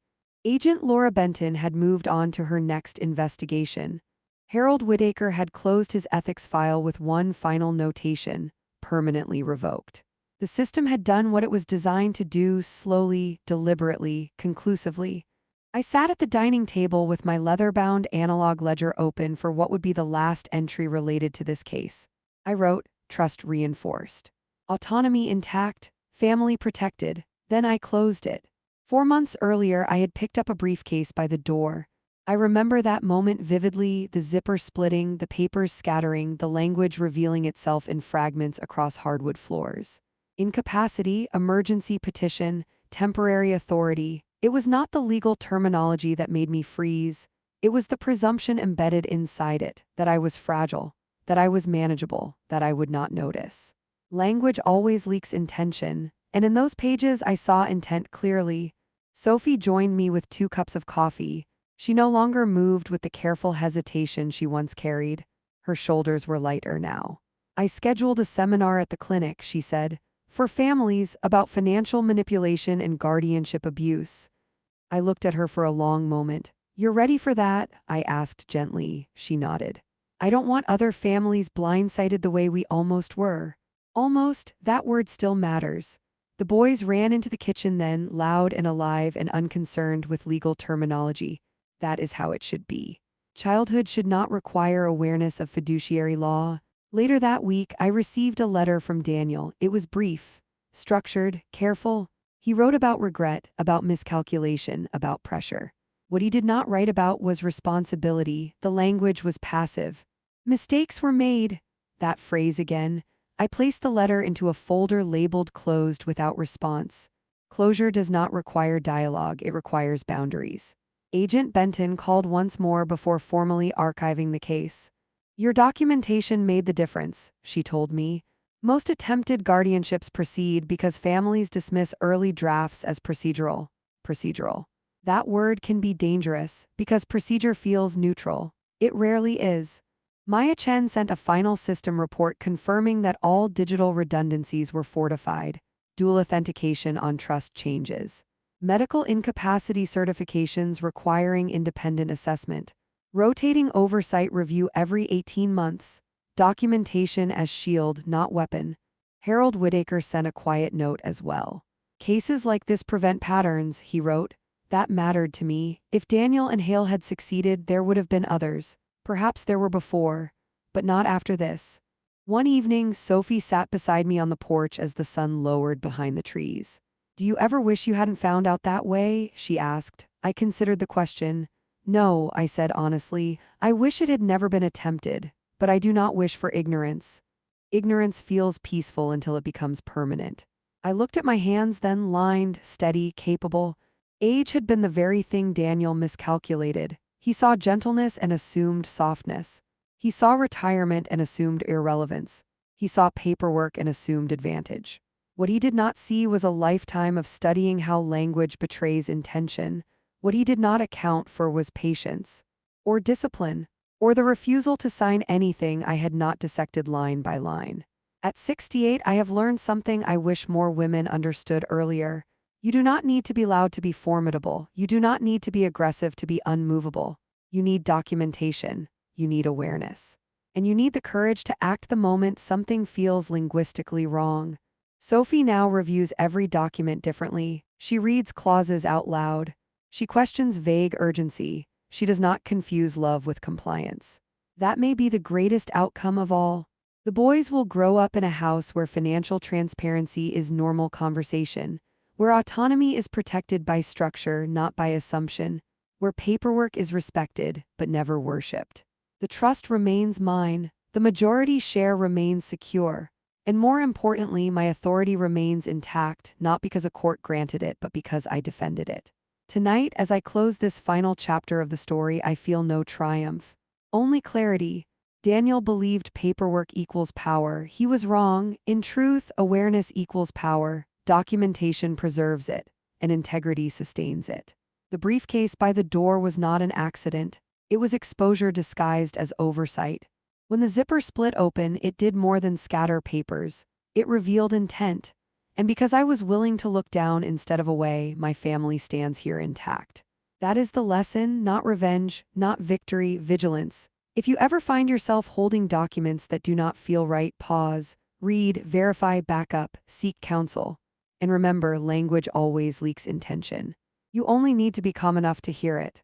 Agent Laura Benton had moved on to her next investigation. Harold Whitaker had closed his ethics file with one final notation, permanently revoked. The system had done what it was designed to do, slowly, deliberately, conclusively. I sat at the dining table with my leather-bound analog ledger open for what would be the last entry related to this case. I wrote, "Trust reinforced. Autonomy intact, family protected." Then I closed it. 4 months earlier, I had picked up a briefcase by the door. I remember that moment vividly, the zipper splitting, the papers scattering, the language revealing itself in fragments across hardwood floors. Incapacity, emergency petition, temporary authority. It was not the legal terminology that made me freeze. It was the presumption embedded inside it, that I was fragile, that I was manageable, that I would not notice. Language always leaks intention, and in those pages I saw intent clearly. Sophie joined me with 2 cups of coffee. She no longer moved with the careful hesitation she once carried. Her shoulders were lighter now. "I scheduled a seminar at the clinic," she said, "for families about financial manipulation and guardianship abuse." I looked at her for a long moment. "You're ready for that?" I asked gently. She nodded. "I don't want other families blindsided the way we almost were." Almost, that word still matters. The boys ran into the kitchen then, loud and alive and unconcerned with legal terminology. That is how it should be. Childhood should not require awareness of fiduciary law. Later that week, I received a letter from Daniel. It was brief, structured, careful. He wrote about regret, about miscalculation, about pressure. What he did not write about was responsibility. The language was passive. Mistakes were made. That phrase again. I placed the letter into a folder labeled closed without response. Closure does not require dialogue, it requires boundaries. Agent Benton called once more before formally archiving the case. "Your documentation made the difference," she told me. "Most attempted guardianships proceed because families dismiss early drafts as procedural. Procedural. That word can be dangerous because procedure feels neutral. It rarely is." Maya Chen sent a final system report confirming that all digital redundancies were fortified. Dual authentication on trust changes. Medical incapacity certifications requiring independent assessment. Rotating oversight review every 18 months. Documentation as shield, not weapon. Harold Whittaker sent a quiet note as well. Cases like this prevent patterns, he wrote. That mattered to me. If Daniel and Hale had succeeded, there would have been others. Perhaps there were before, but not after this. One evening, Sophie sat beside me on the porch as the sun lowered behind the trees. Do you ever wish you hadn't found out that way? She asked. I considered the question. No, I said honestly. I wish it had never been attempted, but I do not wish for ignorance. Ignorance feels peaceful until it becomes permanent. I looked at my hands then, lined, steady, capable. Age had been the very thing Daniel miscalculated. He saw gentleness and assumed softness. He saw retirement and assumed irrelevance. He saw paperwork and assumed advantage. What he did not see was a lifetime of studying how language betrays intention. What he did not account for was patience, or discipline, or the refusal to sign anything I had not dissected line by line. At 68, I have learned something I wish more women understood earlier. You do not need to be loud to be formidable. You do not need to be aggressive to be unmovable. You need documentation. You need awareness. And you need the courage to act the moment something feels linguistically wrong. Sophie now reviews every document differently. She reads clauses out loud. She questions vague urgency. She does not confuse love with compliance. That may be the greatest outcome of all. The boys will grow up in a house where financial transparency is normal conversation, where autonomy is protected by structure, not by assumption, where paperwork is respected but never worshipped. The trust remains mine, the majority share remains secure, and more importantly, my authority remains intact, not because a court granted it, but because I defended it. Tonight, as I close this final chapter of the story, I feel no triumph, only clarity. Daniel believed paperwork equals power. He was wrong. In truth, awareness equals power. Documentation preserves it, and integrity sustains it. The briefcase by the door was not an accident. It was exposure disguised as oversight. When the zipper split open, it did more than scatter papers. It revealed intent. And because I was willing to look down instead of away, my family stands here intact. That is the lesson, not revenge, not victory, vigilance. If you ever find yourself holding documents that do not feel right, pause, read, verify, back up, seek counsel. And remember, language always leaks intention. You only need to be calm enough to hear it.